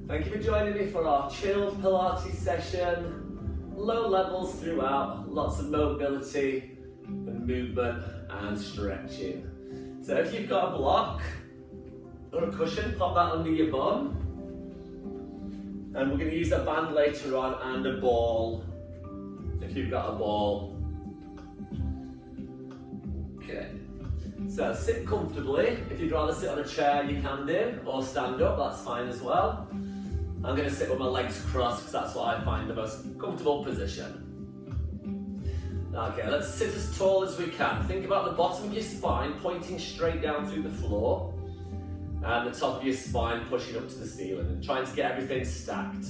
Thank you for joining me for our chilled Pilates session. Low levels throughout, lots of mobility and movement and stretching. So if you've got a block or a cushion, pop that under your bum. And we're going to use a band later on and a ball, if you've got a ball. Okay. So sit comfortably. If you'd rather sit on a chair, you can do, or stand up, that's fine as well. I'm going to sit with my legs crossed because that's what I find the most comfortable position. Okay, let's sit as tall as we can. Think about the bottom of your spine pointing straight down through the floor and the top of your spine pushing up to the ceiling and trying to get everything stacked.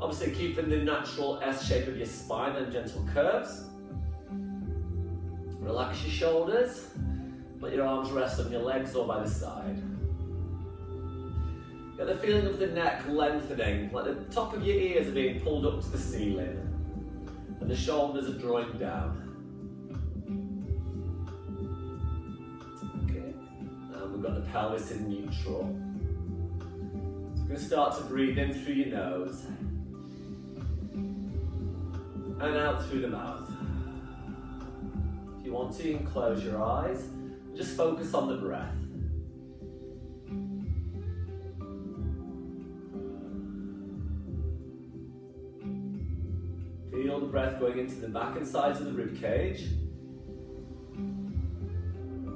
Obviously keeping the natural S shape of your spine and gentle curves. Relax your shoulders. Let your arms rest on your legs or by the side. Get the feeling of the neck lengthening, like the top of your ears are being pulled up to the ceiling and the shoulders are drawing down. Okay, and we've got the pelvis in neutral. So we're going to start to breathe in through your nose and out through the mouth. If you want to, you can close your eyes and just focus on the breath. Feel the breath going into the back and sides of the rib cage,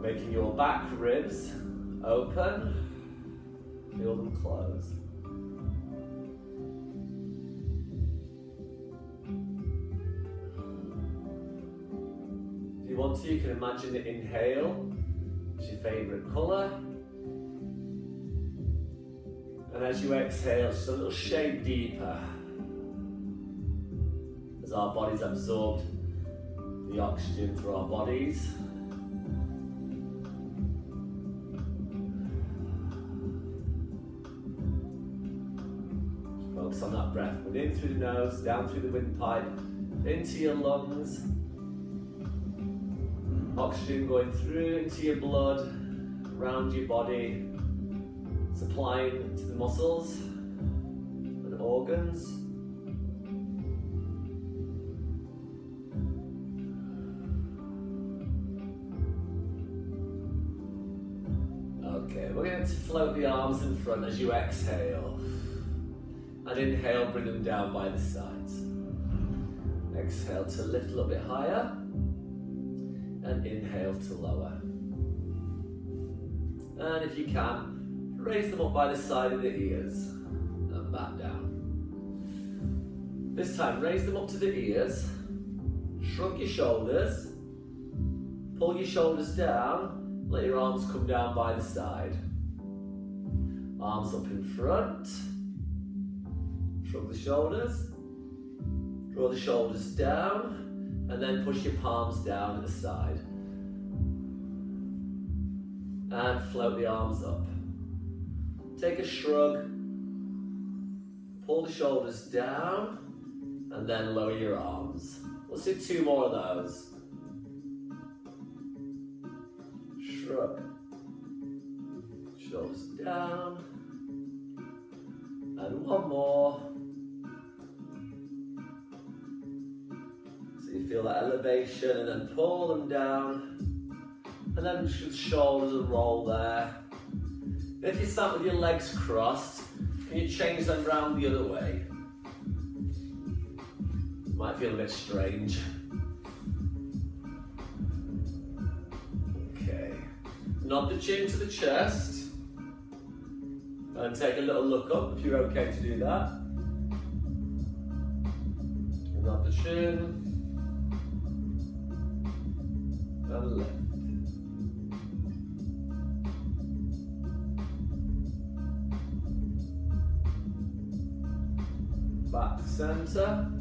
making your back ribs open, feel them close. If you want to, you can imagine the inhale as your favourite colour, and as you exhale, just a little shade deeper. Our bodies absorb the oxygen through our bodies. Just focus on that breath. In through the nose, down through the windpipe, into your lungs. Oxygen going through into your blood, around your body, supplying to the muscles and organs. Okay, we're going to float the arms in front as you exhale. And inhale, bring them down by the sides. Exhale to lift a little bit higher. And inhale to lower. And if you can, raise them up by the side of the ears. And back down. This time, raise them up to the ears. Shrug your shoulders. Pull your shoulders down. Let your arms come down by the side. Arms up in front. Shrug the shoulders. Draw the shoulders down. And then push your palms down at the side. And float the arms up. Take a shrug. Pull the shoulders down. And then lower your arms. Let's do 2 more of those. Shrug. Shoulders down. And 1 more. So you feel that elevation and then pull them down. And then just shoulders and roll there. If you sat with your legs crossed, can you change them round the other way? Might feel a bit strange. Nod the chin to the chest and take a little look up if you're okay to do that. Nod the chin and lift. Back to centre,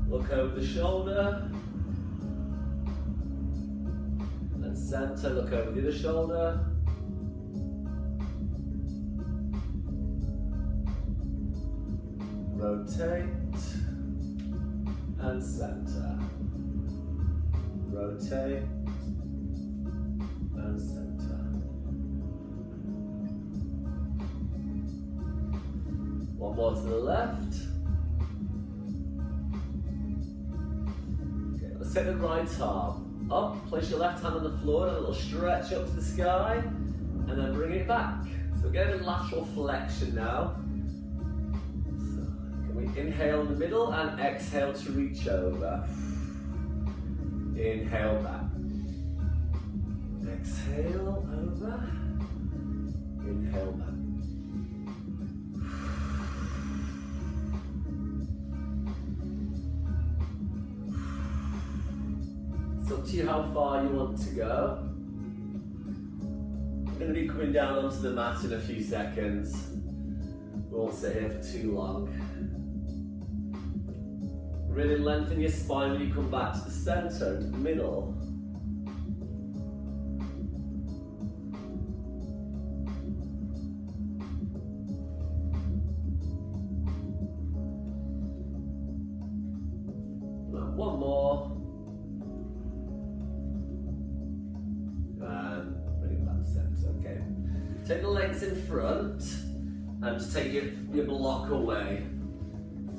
look over the shoulder. Center, look over the other shoulder. Rotate and center. Rotate and center. One more to the left. Okay, let's take the right arm up, place your left hand on the floor, and a little stretch up to the sky, and then bring it back. So get a lateral flexion now. So can we inhale in the middle and exhale to reach over. Inhale back. Exhale over. Inhale back. It's up to you how far you want to go. I'm going to be coming down onto the mat in a few seconds. We won't sit here for too long. Really lengthen your spine when you come back to the center, into the middle. One more. And bring it back to center. Okay. Take the legs in front and just take your block away.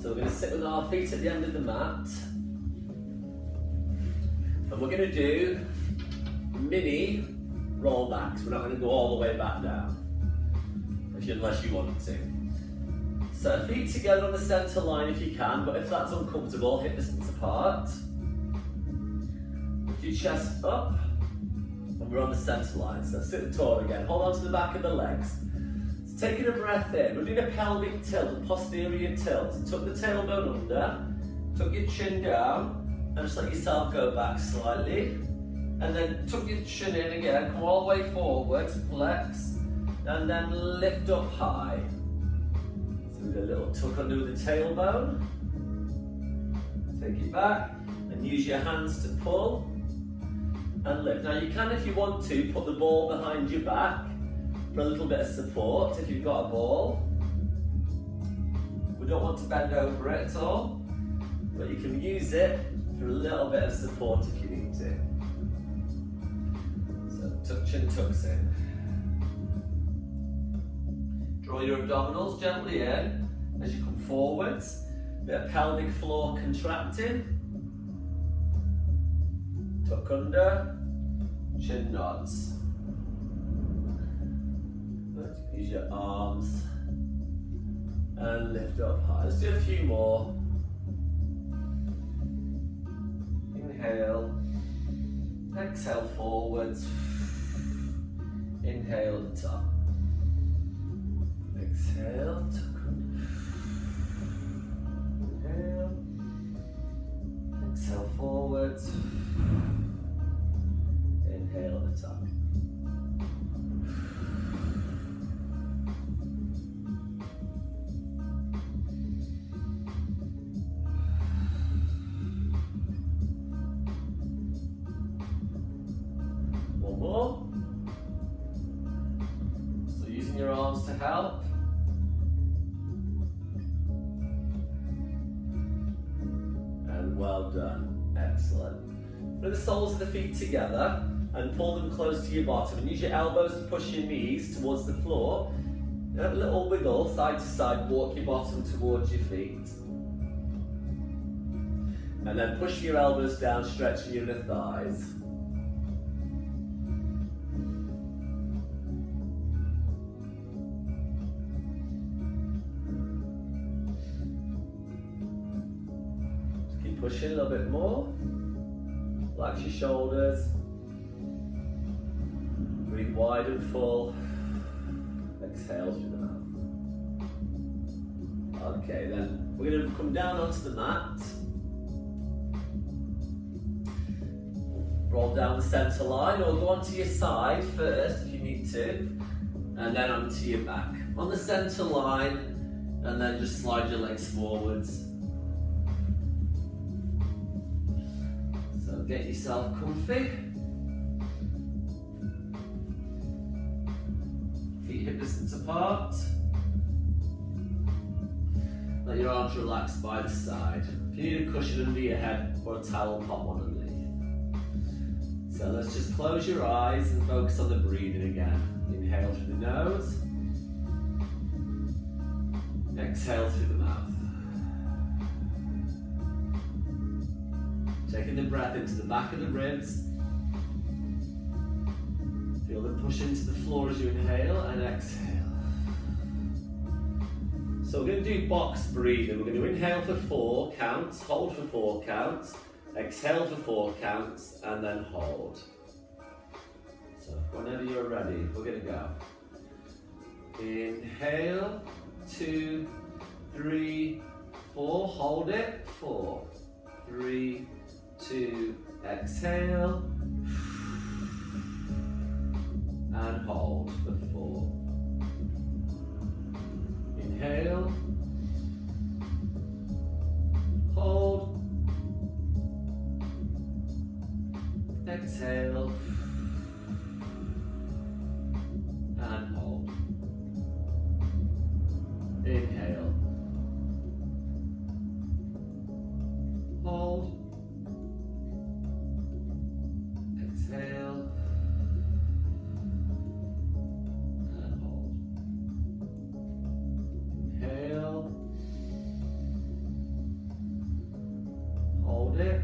So we're going to sit with our feet at the end of the mat. And we're going to do mini rollbacks. We're not going to go all the way back down, unless you want to. So feet together on the centre line if you can, but if that's uncomfortable, hip distance apart. Lift your chest up, and we're on the centre line. So sit tall again, hold on to the back of the legs. So taking a breath in, we're doing a pelvic tilt, a posterior tilt. So tuck the tailbone under, tuck your chin down, and just let yourself go back slightly. And then tuck your chin in again, come all the way forwards, flex, and then lift up high. With a little tuck under the tailbone. Take it back and use your hands to pull and lift. Now you can, if you want to, put the ball behind your back for a little bit of support if you've got a ball. We don't want to bend over it at all, but you can use it for a little bit of support if you need to. So tuck chin tucks in. Draw your abdominals gently in as you come forwards. Bit of pelvic floor contracting. Tuck under, chin nods. Use your arms and lift up high. Let's do a few more. Inhale, exhale forwards. Inhale at the top. Exhale, inhale, exhale forwards, inhale at the top. One more. So using your arms to help. Well done, excellent. Bring the soles of the feet together and pull them close to your bottom, and use your elbows to push your knees towards the floor. And have a little wiggle side to side, walk your bottom towards your feet. And then push your elbows down, stretching your inner thighs. Push in a little bit more. Relax your shoulders. Breathe wide and full. Exhale through the mouth. Okay, then we're going to come down onto the mat. Roll down the centre line, or go onto your side first if you need to, and then onto your back. On the centre line, and then just slide your legs forwards. Get yourself comfy. Feet hip distance apart. Let your arms relax by the side. If you need a cushion under your head or a towel, pop one underneath. So let's just close your eyes and focus on the breathing again. Inhale through the nose. Exhale through the mouth. Taking the breath into the back of the ribs. Feel the push into the floor as you inhale and exhale. So we're going to do box breathing. We're going to inhale for 4 counts, hold for 4 counts, exhale for 4 counts, and then hold. So whenever you're ready, we're going to go. Inhale, 2, 3, 4, hold it, 4, 3, 2, exhale, and hold for 4. Inhale, hold, exhale, and hold. Inhale, hold, exhale, and hold. Inhale, hold it,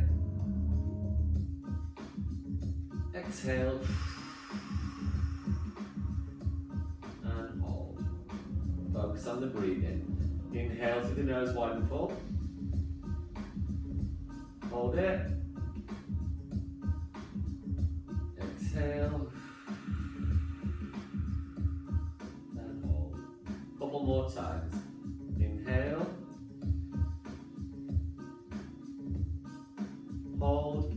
exhale, and hold. Focus on the breathing. Inhale through the nose, wide and full. Hold it. Exhale. And hold. Couple more times. Inhale. Hold.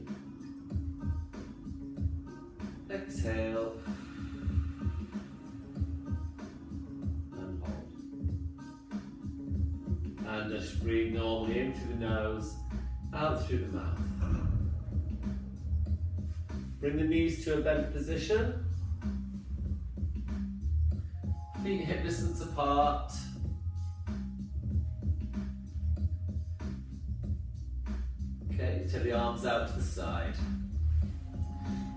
Exhale. And hold. And just breathe normally in through the nose, out through the mouth. Bring the knees to a bent position. Feet hip distance apart. Okay, take the arms out to the side.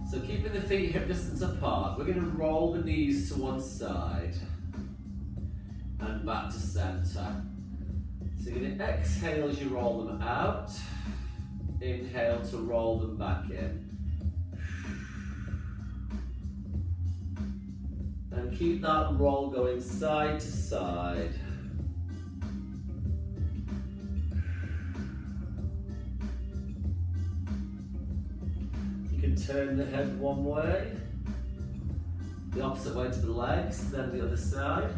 So keeping the feet hip distance apart, we're going to roll the knees to one side and back to center. So you're going to exhale as you roll them out. Inhale to roll them back in. And keep that roll going side to side. You can turn the head one way, the opposite way to the legs, then the other side.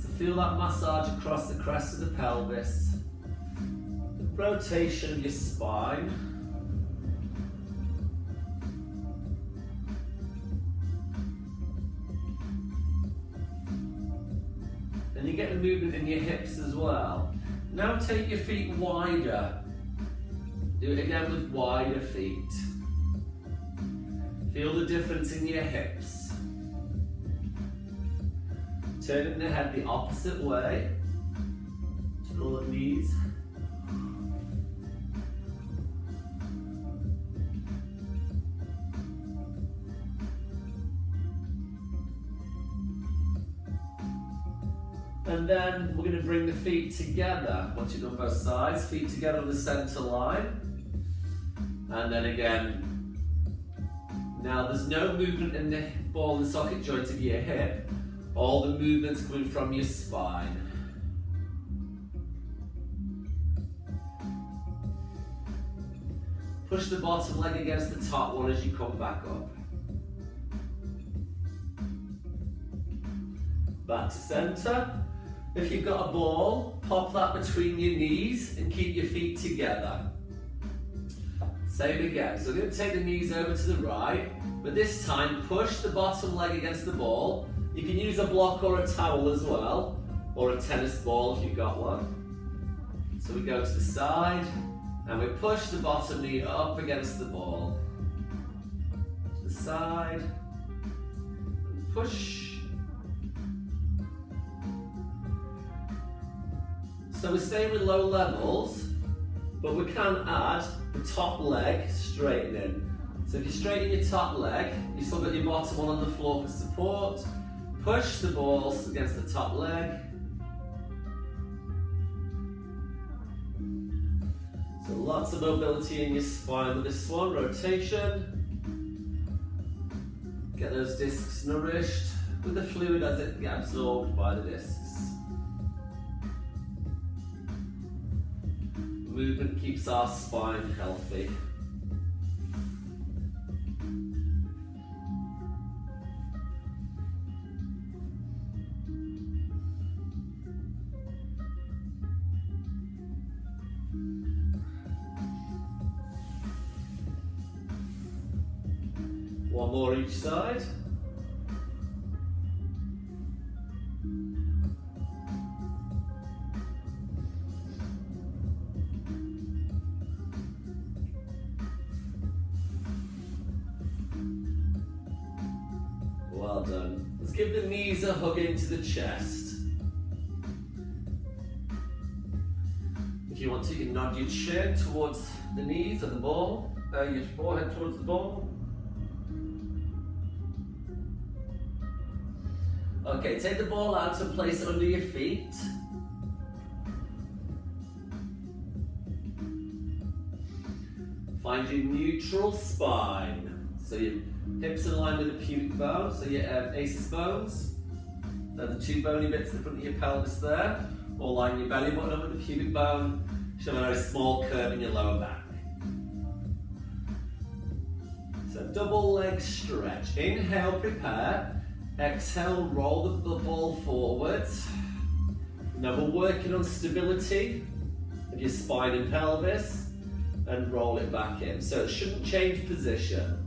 So feel that massage across the crest of the pelvis, the rotation of your spine. And you get the movement in your hips as well. Now take your feet wider. Do it again with wider feet. Feel the difference in your hips. Turning the head the opposite way to the knees. And then we're going to bring the feet together. Once you've done both sides, feet together on the center line. And then again. Now there's no movement in the ball and socket joint of your hip. All the movement's coming from your spine. Push the bottom leg against the top one as you come back up. Back to center. If you've got a ball, pop that between your knees and keep your feet together. Same again. So we're going to take the knees over to the right, but this time push the bottom leg against the ball. You can use a block or a towel as well, or a tennis ball if you've got one. So we go to the side, and we push the bottom knee up against the ball. To the side, and push. So we're staying with low levels, but we can add the top leg straightening. So if you straighten your top leg, you've still got your bottom one on the floor for support. Push the balls against the top leg. So lots of mobility in your spine with this one, rotation. Get those discs nourished with the fluid as it gets absorbed by the discs. Movement keeps our spine healthy. One more each side. Well done. Let's give the knees a hug into the chest. If you want to, you can nod your chin towards the knees or the ball, your forehead towards the ball. Okay, take the ball out and place it under your feet. Find your neutral spine. So your hips in line with the pubic bone, so your aces bones. They're the two bony bits in the front of your pelvis there. Or line your belly button up with the pubic bone. Show a very small curve in your lower back. So double leg stretch. Inhale, prepare. Exhale, roll the ball forwards. Now we're working on stability of your spine and pelvis, and roll it back in. So it shouldn't change position.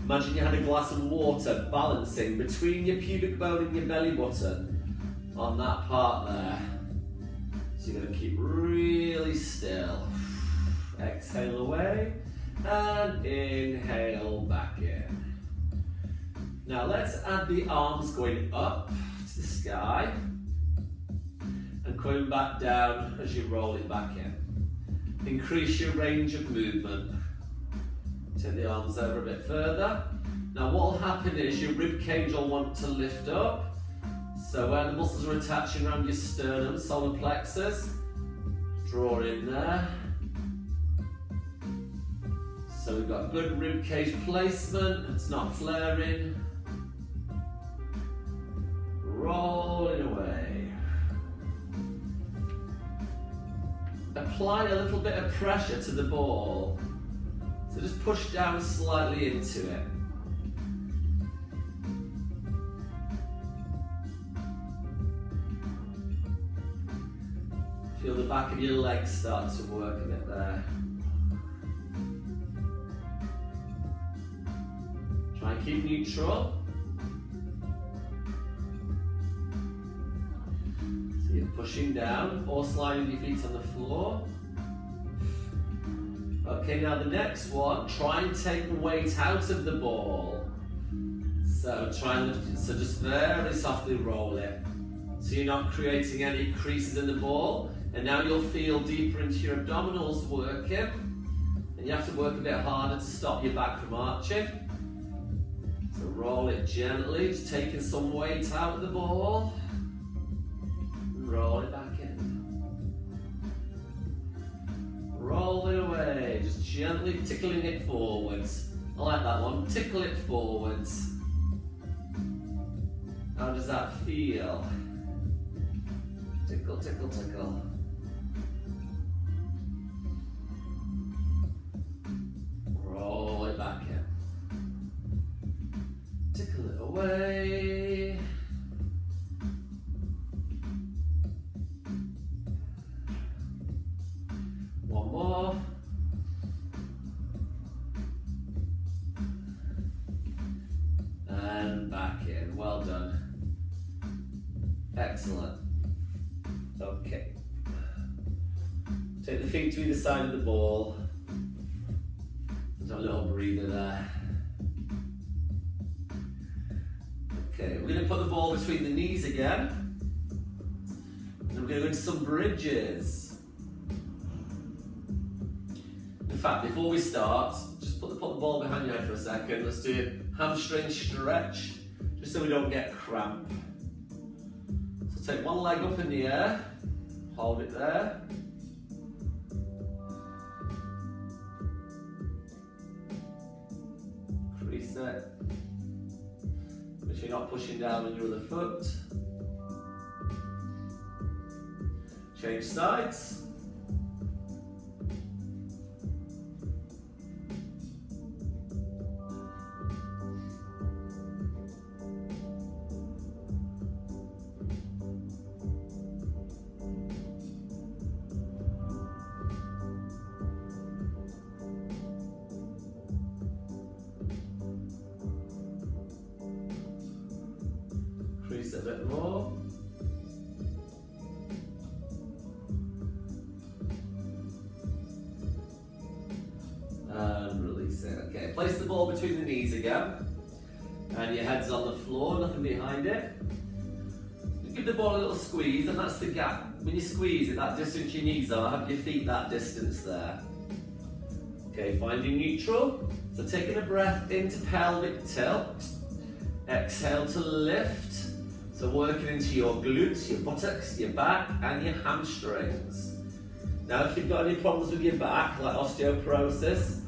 Imagine you had a glass of water balancing between your pubic bone and your belly button on that part there. So you're going to keep really still. Exhale away and inhale back in. Now let's add the arms going up to the sky and coming back down as you roll it back in. Increase your range of movement. Take the arms over a bit further. Now what will happen is your rib cage will want to lift up. So where the muscles are attaching around your sternum, solar plexus, draw in there. So we've got good rib cage placement, it's not flaring. Rolling away. Apply a little bit of pressure to the ball. So just push down slightly into it. Feel the back of your legs start to work a bit there. Try and keep neutral. So you're pushing down or sliding your feet on the floor. Okay, now the next one, try and take the weight out of the ball. So try and lift it, so just very softly roll it. So you're not creating any creases in the ball. And now you'll feel deeper into your abdominals working. And you have to work a bit harder to stop your back from arching. So roll it gently, just taking some weight out of the ball. And roll it back in. Roll it away, just gently tickling it forwards. I like that one, tickle it forwards. How does that feel? Tickle, tickle, tickle. Roll it back in. Tickle it away. One more. And back in. Well done. Excellent. Okay. Take the feet to either side of the ball. There's a little breather there. Okay, we're going to put the ball between the knees again. And we're going to go into some bridges. In fact, before we start, just put the ball behind your head for a second. Let's do a hamstring stretch, just so we don't get cramp. So take one leg up in the air, hold it there. release it. Make sure you're not pushing down on your other foot. Change sides. Increase it a bit more. And release it. Okay, place the ball between the knees again. And your head's on the floor, nothing behind it. Give the ball a little squeeze, and that's the gap. When you squeeze it, that distance your knees are, have your feet that distance there. Okay, finding neutral. So taking a breath into pelvic tilt. Exhale to lift. So working into your glutes, your buttocks, your back, and your hamstrings. Now, if you've got any problems with your back, like osteoporosis,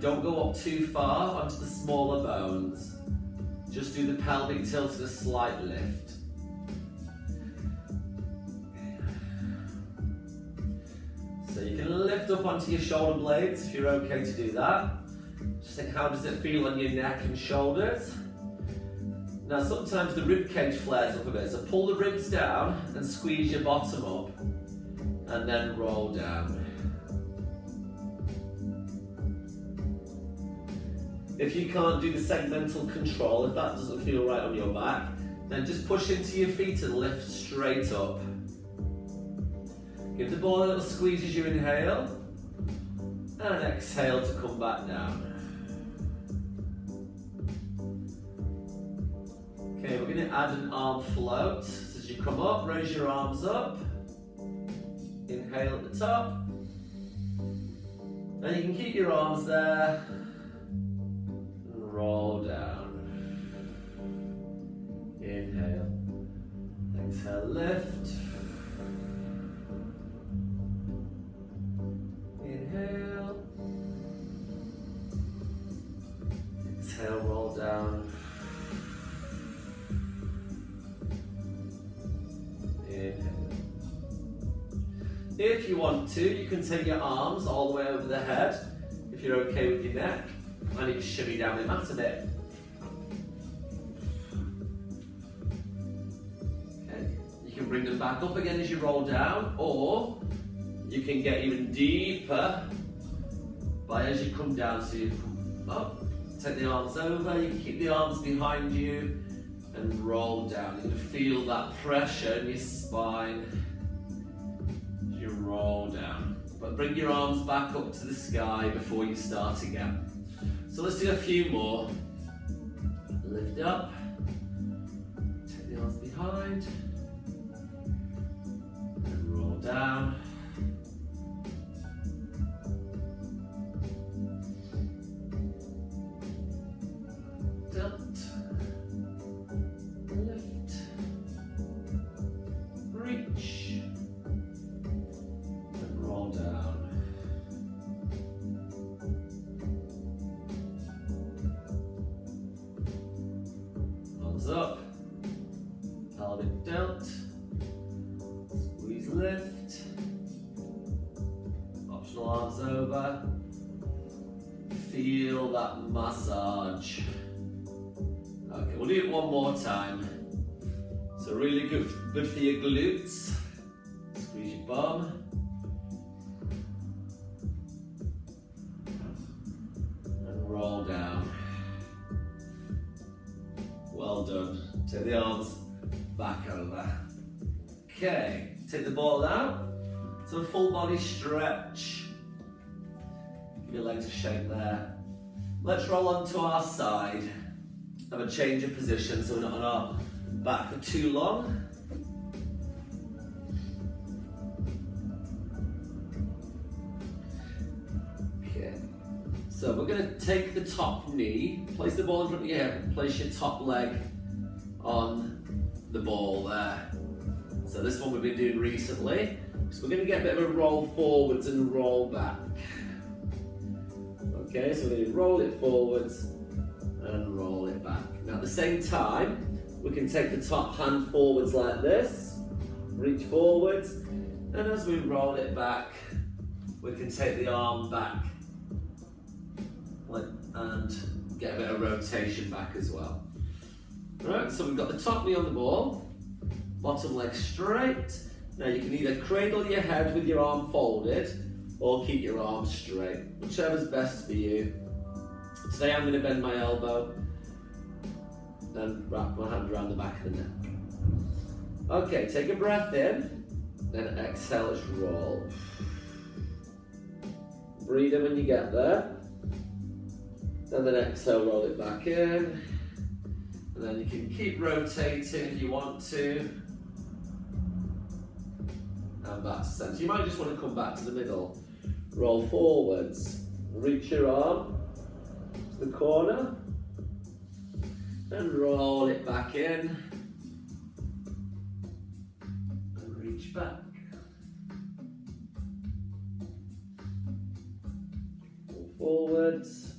don't go up too far onto the smaller bones. Just do the pelvic tilt and a slight lift. So you can lift up onto your shoulder blades if you're okay to do that. Just think, how does it feel on your neck and shoulders? Now sometimes the rib cage flares up a bit, so pull the ribs down and squeeze your bottom up, and then roll down. If you can't do the segmental control, if that doesn't feel right on your back, then just push into your feet and lift straight up. Give the ball a little squeeze as you inhale, and exhale to come back down. Okay, we're going to add an arm float. So as you come up, raise your arms up. Inhale at the top. And you can keep your arms there. And roll down. Inhale. Exhale, lift. Inhale. Exhale, roll down. If you want to, you can take your arms all the way over the head, if you're okay with your neck, and you can shimmy down the mat a bit. Okay, you can bring them back up again as you roll down, or you can get even deeper by as you come down. So you come up, take the arms over, you can keep the arms behind you, and roll down. You can feel that pressure in your spine. You roll down, but bring your arms back up to the sky before you start again. So let's do a few more. Lift up, take the arms behind, and roll down. Tilt, lift, reach. Roll down. Arms up. Pelvic tilt. Squeeze, lift. Optional arms over. Feel that massage. Okay, we'll do it one more time. So really good for your glutes. Squeeze your bum. Roll down. Well done. Take the arms back over. Okay, take the ball out. So a full body stretch. Give your legs a shake there. Let's roll onto our side. Have a change of position so we're not on our back for too long. So we're going to take the top knee, place the ball in front of your hip, and place your top leg on the ball there. So this one we've been doing recently. So we're going to get a bit of a roll forwards and roll back. Okay, so we're going to roll it forwards and roll it back. Now at the same time, we can take the top hand forwards like this, reach forwards, and as we roll it back, we can take the arm back and get a bit of rotation back as well. Right, so we've got the top knee on the ball, bottom leg straight. Now you can either cradle your head with your arm folded or keep your arm straight, whichever's best for you. Today I'm going to bend my elbow and wrap my hand around the back of the neck. Okay, take a breath in, then exhale as you roll. Breathe in when you get there, and then exhale, roll it back in. And then you can keep rotating if you want to. And back to center. You might just want to come back to the middle. Roll forwards. Reach your arm to the corner. And roll it back in. And reach back. Roll forwards.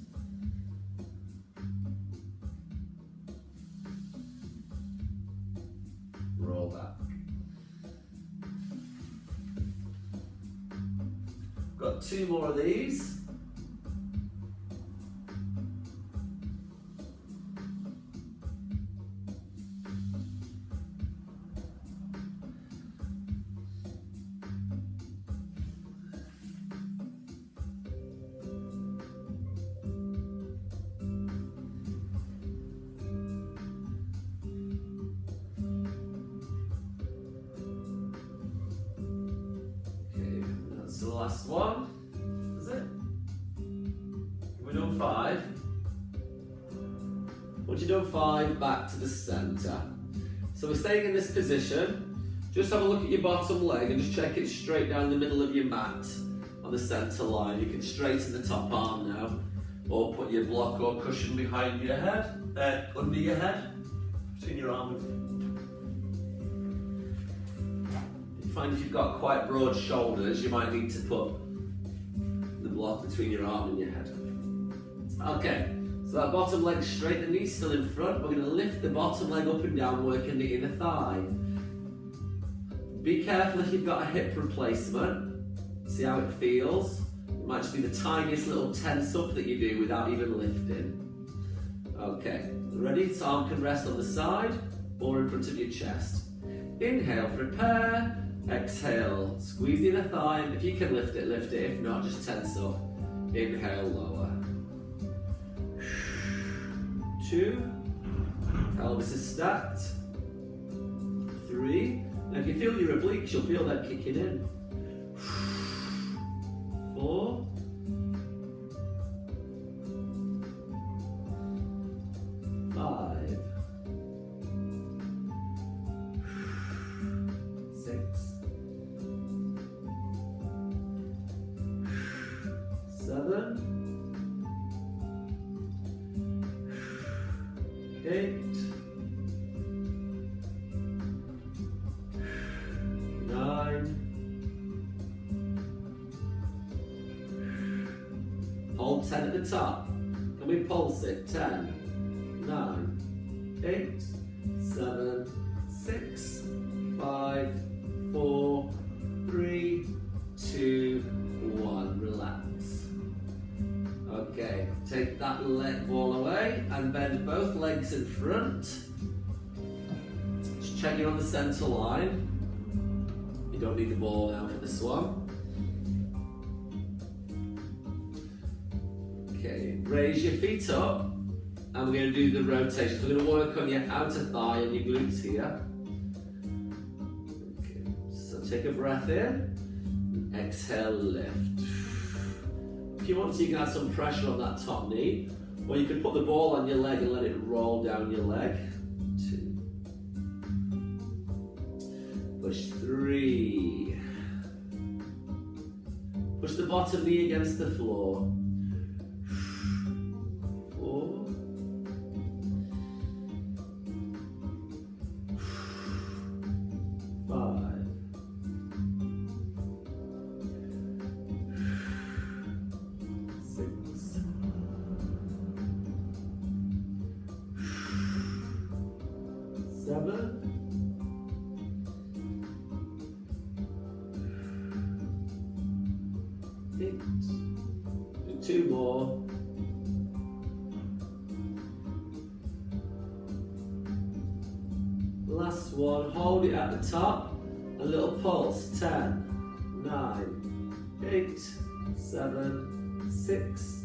Roll back. Got 2 more of these. The last one, is it? We've done 5. Once you've done 5, back to the centre. So we're staying in this position. Just have a look at your bottom leg and just check it straight down the middle of your mat on the centre line. You can straighten the top arm now, or put your block or cushion behind your head, under your head, between your arm and find if you've got quite broad shoulders, you might need to put the block between your arm and your head. Okay, so that bottom leg straight, the knee's still in front. We're going to lift the bottom leg up and down, working the inner thigh. Be careful if you've got a hip replacement. See how it feels. It might just be the tiniest little tense up that you do without even lifting. Okay, ready? So arm can rest on the side or in front of your chest. Inhale, prepare. Exhale, squeeze the inner thigh, and if you can lift it, lift it. If not, just tense up. Inhale, lower. 2, pelvis is stacked. 3, and if you feel your obliques, you'll feel that kicking in. 4, 5, 6, 7, 8, 9, hold 10 at the top. Can we pulse it? 10, 9, 8, 7, 6, 5, 4, 3, 2, 1. Relax. Okay, take that leg ball away and bend both legs in front. Just check you're on the centre line. You don't need the ball now for this one. Okay, raise your feet up and we're going to do the rotation. So we're going to work on your outer thigh and your glutes here. Okay, so take a breath in, exhale, lift. If you want to, you can add some pressure on that top knee, or you can put the ball on your leg and let it roll down your leg. 2. Push 3. Push the bottom knee against the floor. 4. 5. 6. 7. 8. Do 2 more. Last one, hold it at the top. A little pulse. 10, 9, 8, 7, 6,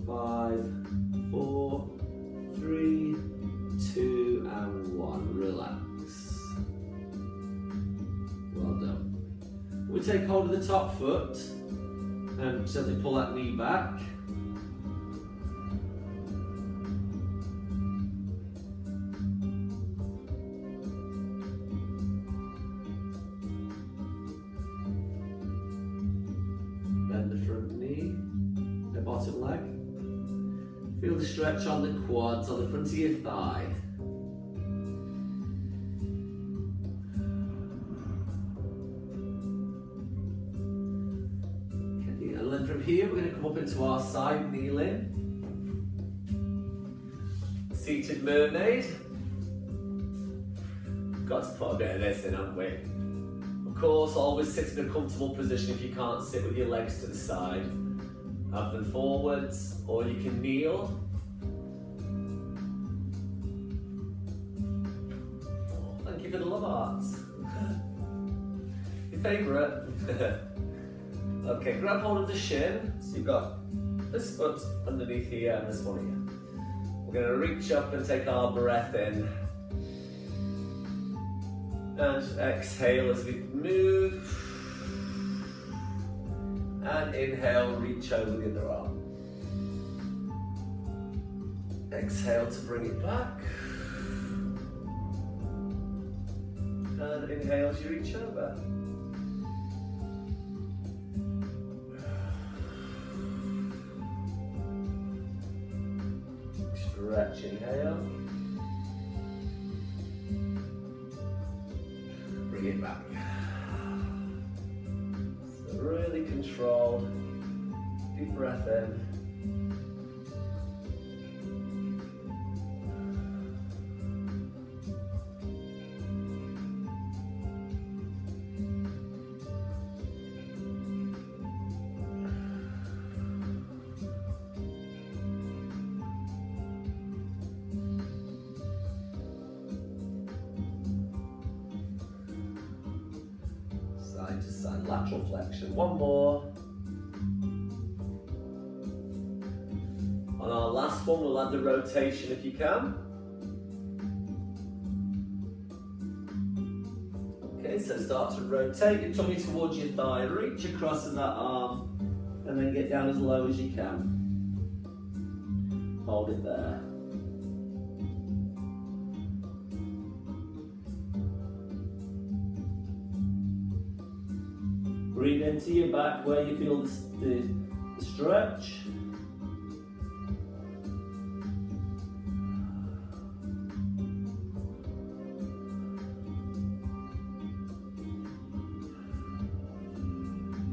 5, 4, 3, 2, and 1. Relax. Well done. We take hold of the top foot and gently pull that knee back. Bend the front knee, the bottom leg. Feel the stretch on the quads, on the front of your thigh. Okay, and then from here we're going to come up into our side kneeling. Seated mermaid. Got to put a bit of this in, haven't we? Of course, always sit in a comfortable position if you can't sit with your legs to the side. Have them forwards, or you can kneel. Oh, thank you for the love hearts. Your favourite. Okay, grab hold of the shin. So you've got this foot underneath here and this one here. We're going to reach up and take our breath in. And exhale as we move. And inhale, reach over the other arm. Exhale to bring it back. And inhale as you reach over. Stretch, inhale. Bring it back. Really controlled, deep breath in. Side to side, lateral flexion. One more. On our last one, we'll add the rotation if you can. Okay, so start to rotate your tummy towards your thigh, reach across in that arm, and then get down as low as you can. Hold it there. Breathe into your back where you feel the stretch.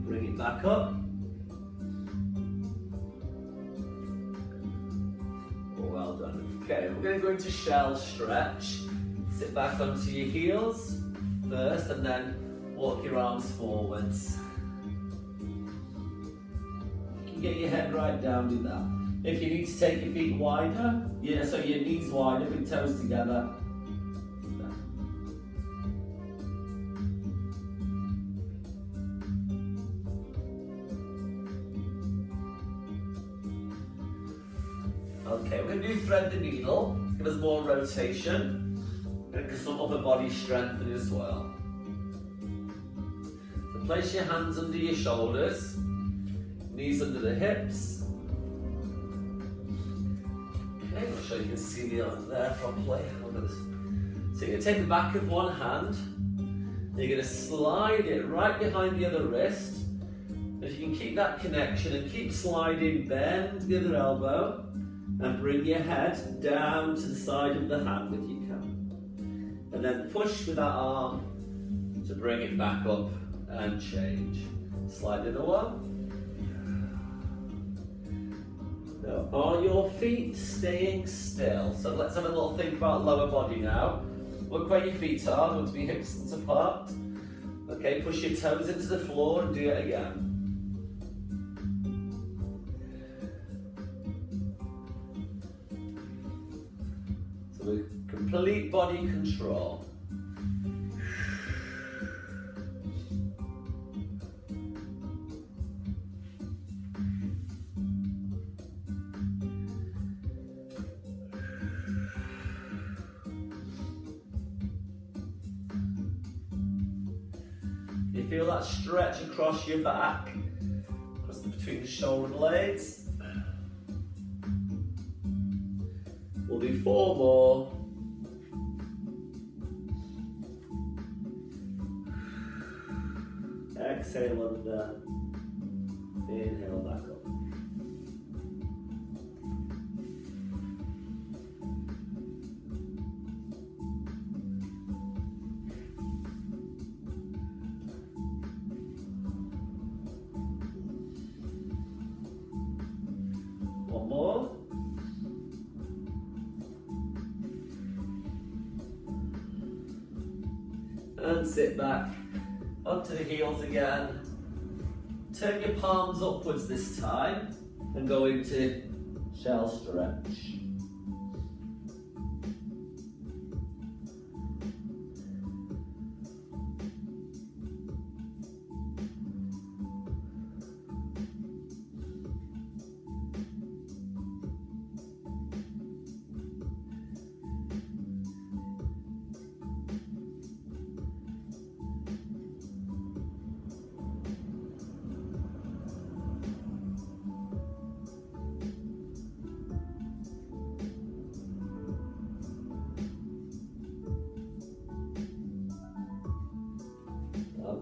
Bring it back up. Well done. Okay, we're going to go into shell stretch. Sit back onto your heels first and then walk your arms forwards. You can get your head right down, do that. If you need to take your feet wider, so your knees wider, big toes together. Okay, we're going to do thread the needle, give us more rotation, and some upper body strengthening as well. So place your hands under your shoulders, knees under the hips. Okay, make sure you can see the arm there properly. So you're going to take the back of one hand, and you're going to slide it right behind the other wrist. If you can keep that connection and keep sliding, bend the other elbow. And bring your head down to the side of the hand if you can. And then push with that arm to bring it back up and change. Slide the other one. Now, are your feet staying still? So let's have a little think about lower body now. Look where your feet are, want to be hips width apart. Okay, push your toes into the floor and do it again. So with complete body control. Feel that stretch across your back, between the shoulder blades. We'll do 4 more. Exhale under, inhale back up. One more. And sit back onto the heels again. Turn your palms upwards this time and go into shell stretch.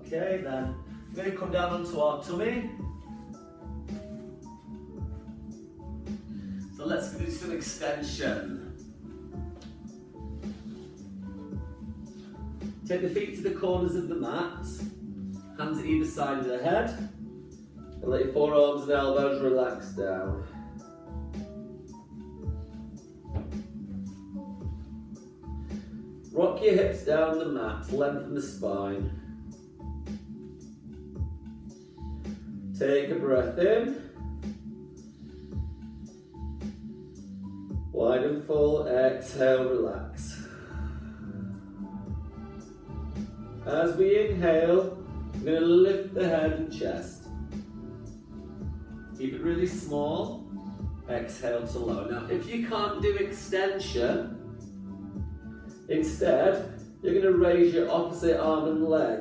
Okay, then we're going to come down onto our tummy. So let's do some extension. Take the feet to the corners of the mat, hands at either side of the head, and let your forearms and elbows relax down. Rock your hips down the mat, lengthen the spine. Take a breath in. Wide and full, exhale, relax. As we inhale, we're going to lift the head and chest. Keep it really small. Exhale to low. Now, if you can't do extension, instead, you're going to raise your opposite arm and leg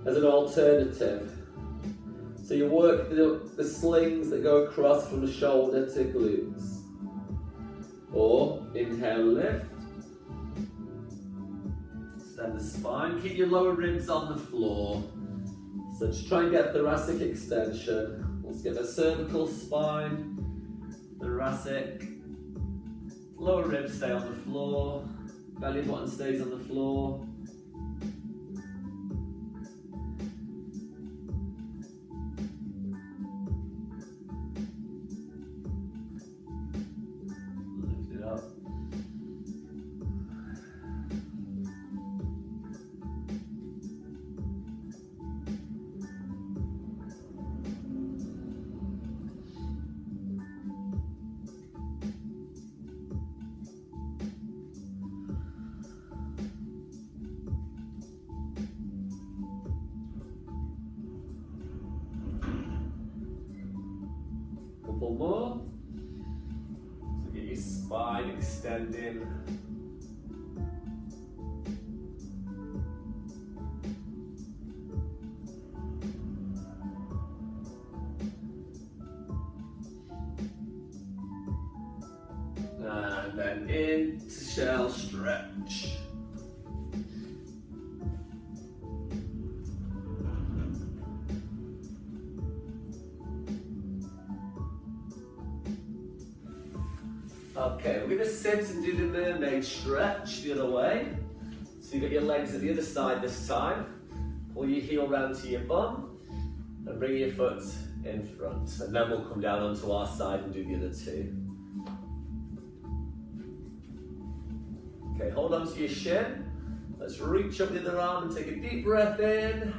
as an alternative. So you work the slings that go across from the shoulder to glutes. Or inhale, lift. Extend the spine. Keep your lower ribs on the floor. So just try and get thoracic extension. Let's get the cervical spine, thoracic. Lower ribs stay on the floor. Belly button stays on the floor. Couple more. So get your spine extending. And then into shell stretch. Okay, we're going to sit and do the mermaid stretch the other way. So you've got your legs at the other side this time. Pull your heel round to your bum and bring your foot in front. And then we'll come down onto our side and do the other two. Okay, hold on to your shin. Let's reach up the other arm and take a deep breath in.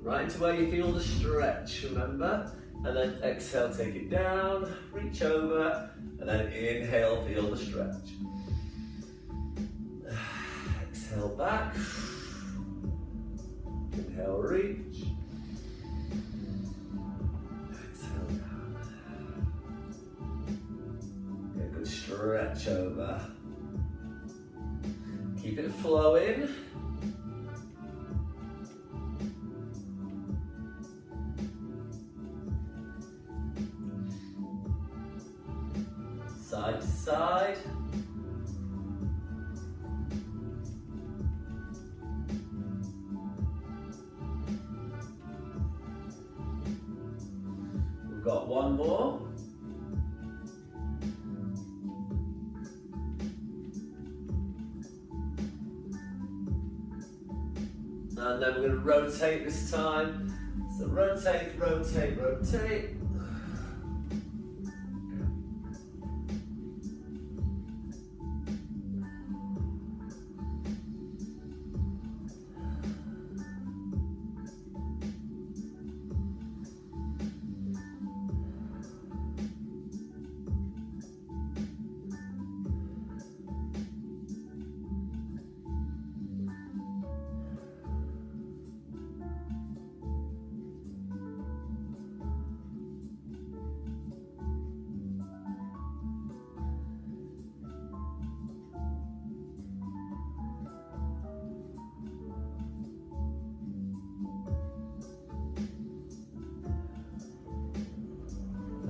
Right into where you feel the stretch, remember? And then exhale, take it down, reach over, and then inhale, feel the stretch. Exhale back. Inhale, reach. Exhale down. Okay, good stretch over. Keep it flowing. Side to side. We've got one more. And then we're going to rotate this time. So rotate, rotate, rotate.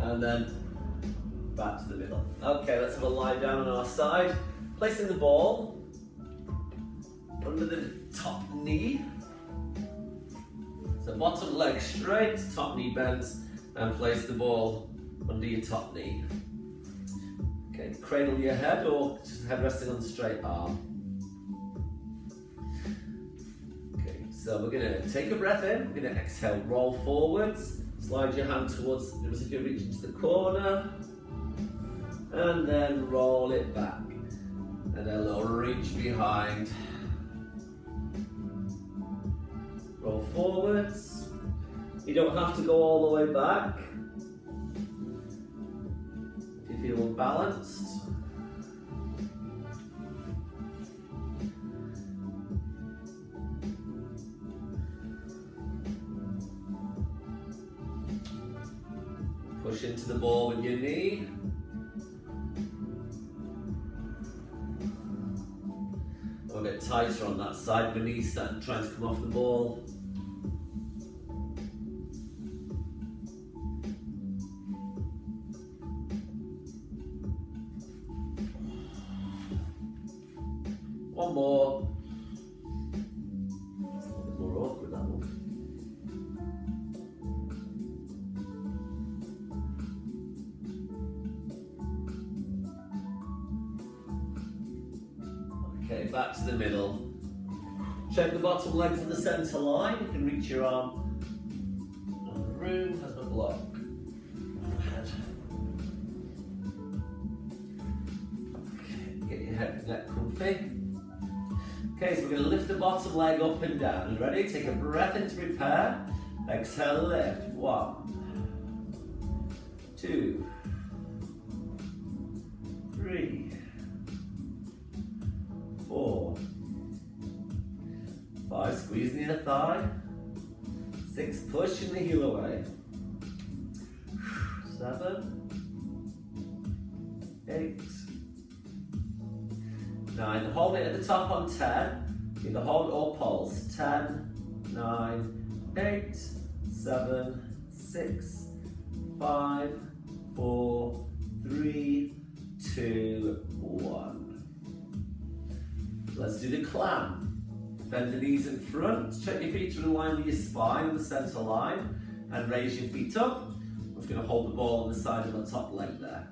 And then back to the middle. Okay, let's have a lie down on our side. Placing the ball under the top knee. So bottom leg straight, top knee bends, and place the ball under your top knee. Okay, cradle your head or just head resting on the straight arm. Okay, so we're gonna take a breath in, we're gonna exhale, roll forwards. Slide your hand towards, as if you're reaching to the corner, and then roll it back, and then a little reach behind. Roll forwards. You don't have to go all the way back. If you feel unbalanced. Push into the ball with your knee. A bit tighter on that side, the knee's trying to come off the ball. One more. It's a bit more awkward, that one. Okay, back to the middle. Check the bottom leg to the centre line. You can reach your arm on the room as a block. Head. Okay, get your head and neck comfy. Okay, so we're going to lift the bottom leg up and down. You ready? Take a breath in to prepare. Exhale, lift. 1, 2, 3, 4, 5, squeeze the inner thigh. 6, pushing the heel away. 7, 8, 9, hold it at the top on 10. Either hold or pulse. 10, 9, 8, 7, 6, 5, 4, 3, 2, 1. Let's do the clam. Bend the knees in front, check your feet are in line with your spine, the centre line, and raise your feet up. I'm just going to hold the ball on the side of the top leg there.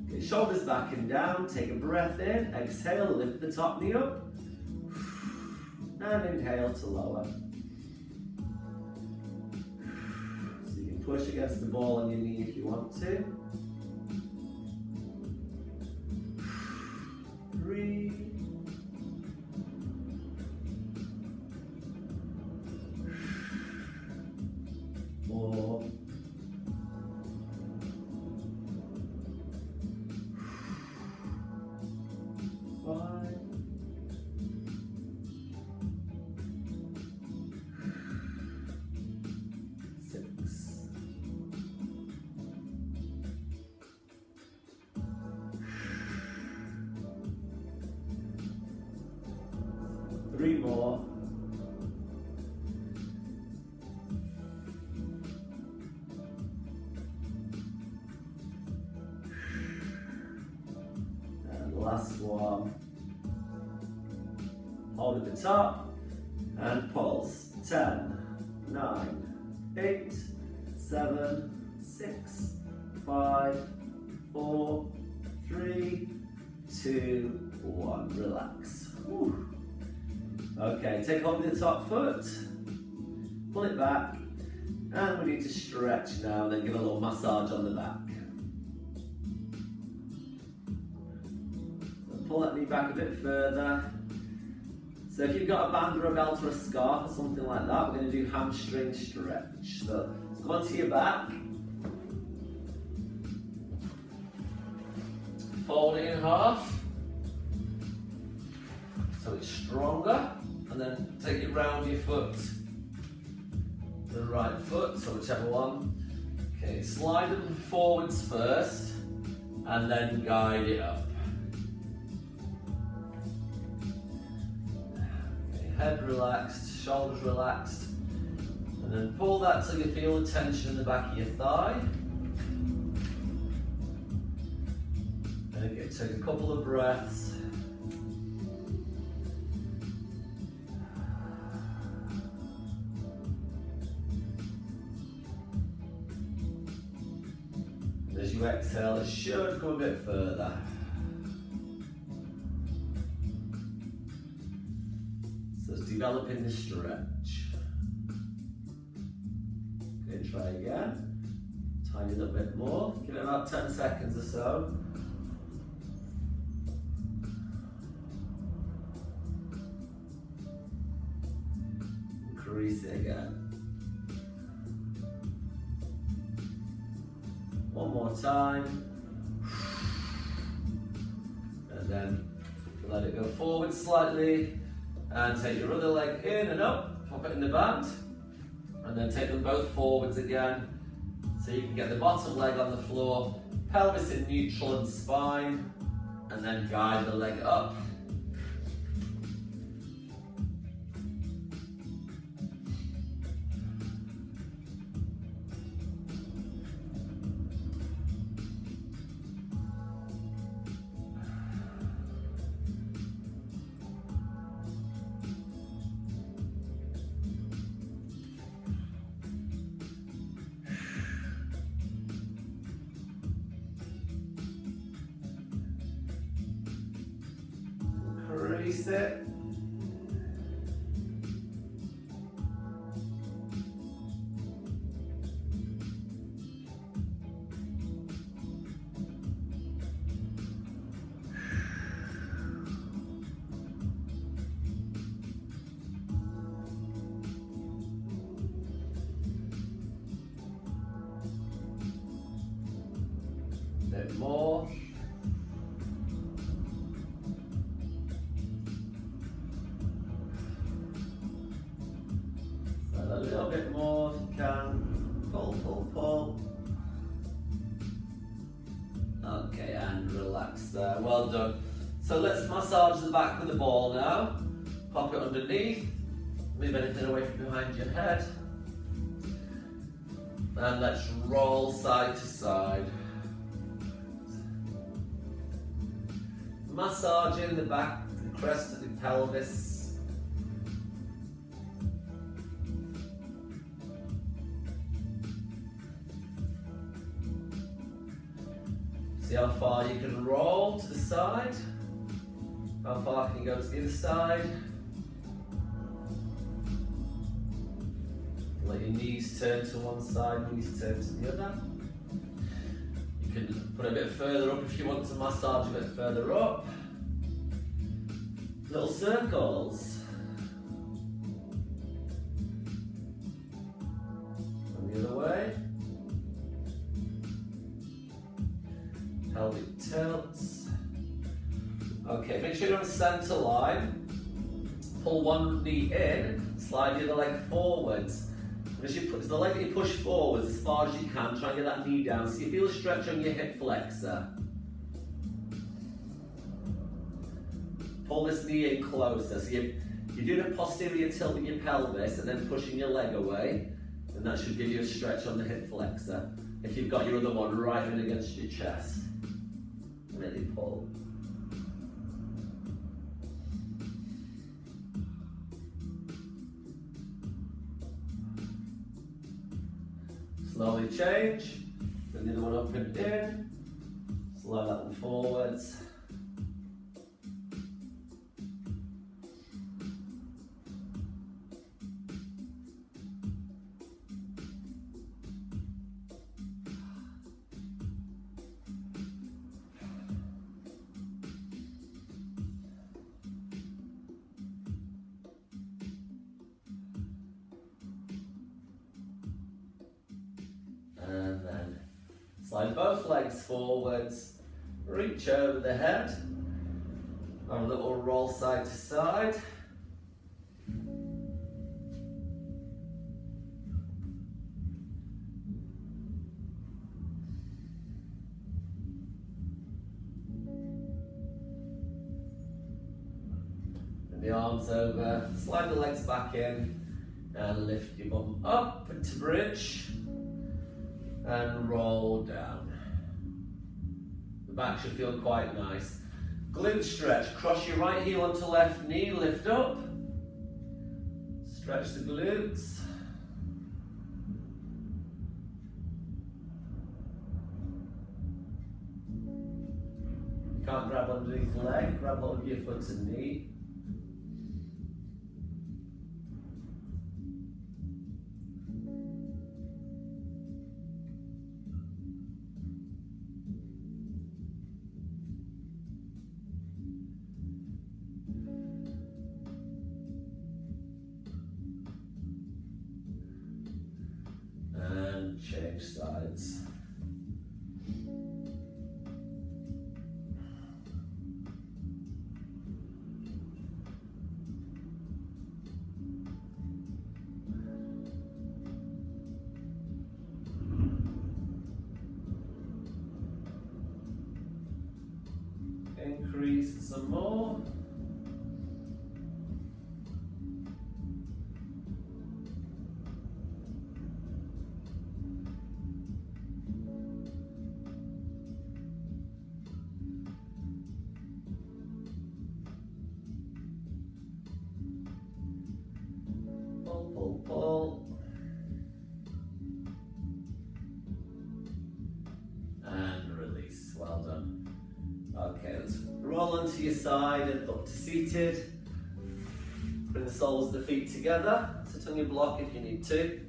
Okay, shoulders back and down, take a breath in, exhale, lift the top knee up, and inhale to lower. So you can push against the ball on your knee if you want to. 3, 5. 6. 3 more. 1. Hold at the top and pulse. 10, 9, 8, 7, 6, 5, 4, 3, 2, 1. Relax. Whew. Okay, take hold of the top foot, pull it back, and we need to stretch now and then give a little massage on the back. Pull that knee back a bit further. So if you've got a band or a belt or a scarf or something like that, we're going to do hamstring stretch. So go onto your back. Fold it in half. So it's stronger. And then take it round your foot. The right foot, so whichever one. Okay, slide them forwards first. And then guide it up. Head relaxed, shoulders relaxed, and then pull that till you feel the tension in the back of your thigh. And again, take a couple of breaths. And as you exhale, it should go a bit further. Developing the stretch. Okay, try again. Tiny little bit more. Give it about 10 seconds or so. Increase it again. One more time. And then let it go forward slightly. And take your other leg in and up, pop it in the band, and then take them both forwards again, so you can get the bottom leg on the floor, pelvis in neutral and spine, and then guide the leg up. Release it. A bit more. A little bit more if you can. Pull, pull, pull. Okay, and relax there. Well done. So let's massage the back with the ball now. Pop it underneath. Move anything away from behind your head. And let's roll side to side. Massaging the back, the crest of the pelvis. See how far you can roll to the side. How far can you go to the other side? Let your knees turn to one side, knees turn to the other. You can put a bit further up if you want to massage a bit further up. Little circles. And the other way. Pelvic tilts. Okay, make sure you're on center line. Pull one knee in, slide the other leg forwards. And as you push the leg that you push forwards as far as you can, try and get that knee down so you feel a stretch on your hip flexor. Pull this knee in closer. So you're doing a posterior tilt with your pelvis and then pushing your leg away. And that should give you a stretch on the hip flexor. If you've got your other one right in against your chest. Really pull. Slowly change. Bring the other one up and in. Slide that one forwards. And then slide both legs forwards, reach over the head, have a little roll side to side. And the arms over, slide the legs back in and lift your bum up into bridge. And roll down. The back should feel quite nice. Glute stretch. Cross your right heel onto left knee, lift up. Stretch the glutes. You can't grab underneath the leg, grab hold of your foot and knee. Change sides. Increase some more. Pull. And release. Well done. Okay, let's roll onto your side and up to seated. Bring the soles of the feet together. Sit on your block if you need to.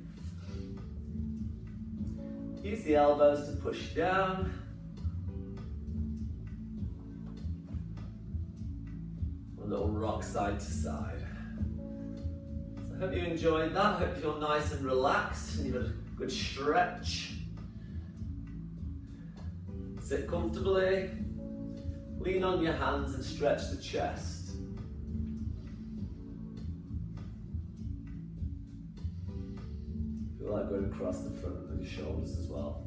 Use the elbows to push down. A little rock side to side. I hope you enjoyed that. I hope you feel nice and relaxed and you've had a good stretch. Sit comfortably. Lean on your hands and stretch the chest. Feel like going across the front of your shoulders as well.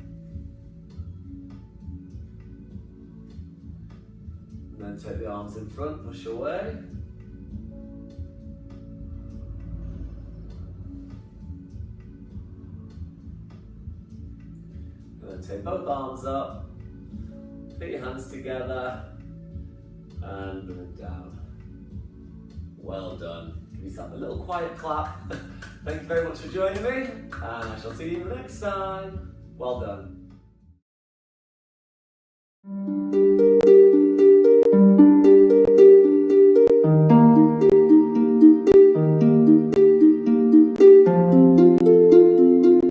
And then take the arms in front, push away. Take both arms up, put your hands together, and bring them down. Well done. Give yourself a little quiet clap. Thank you very much for joining me, and I shall see you next time. Well done.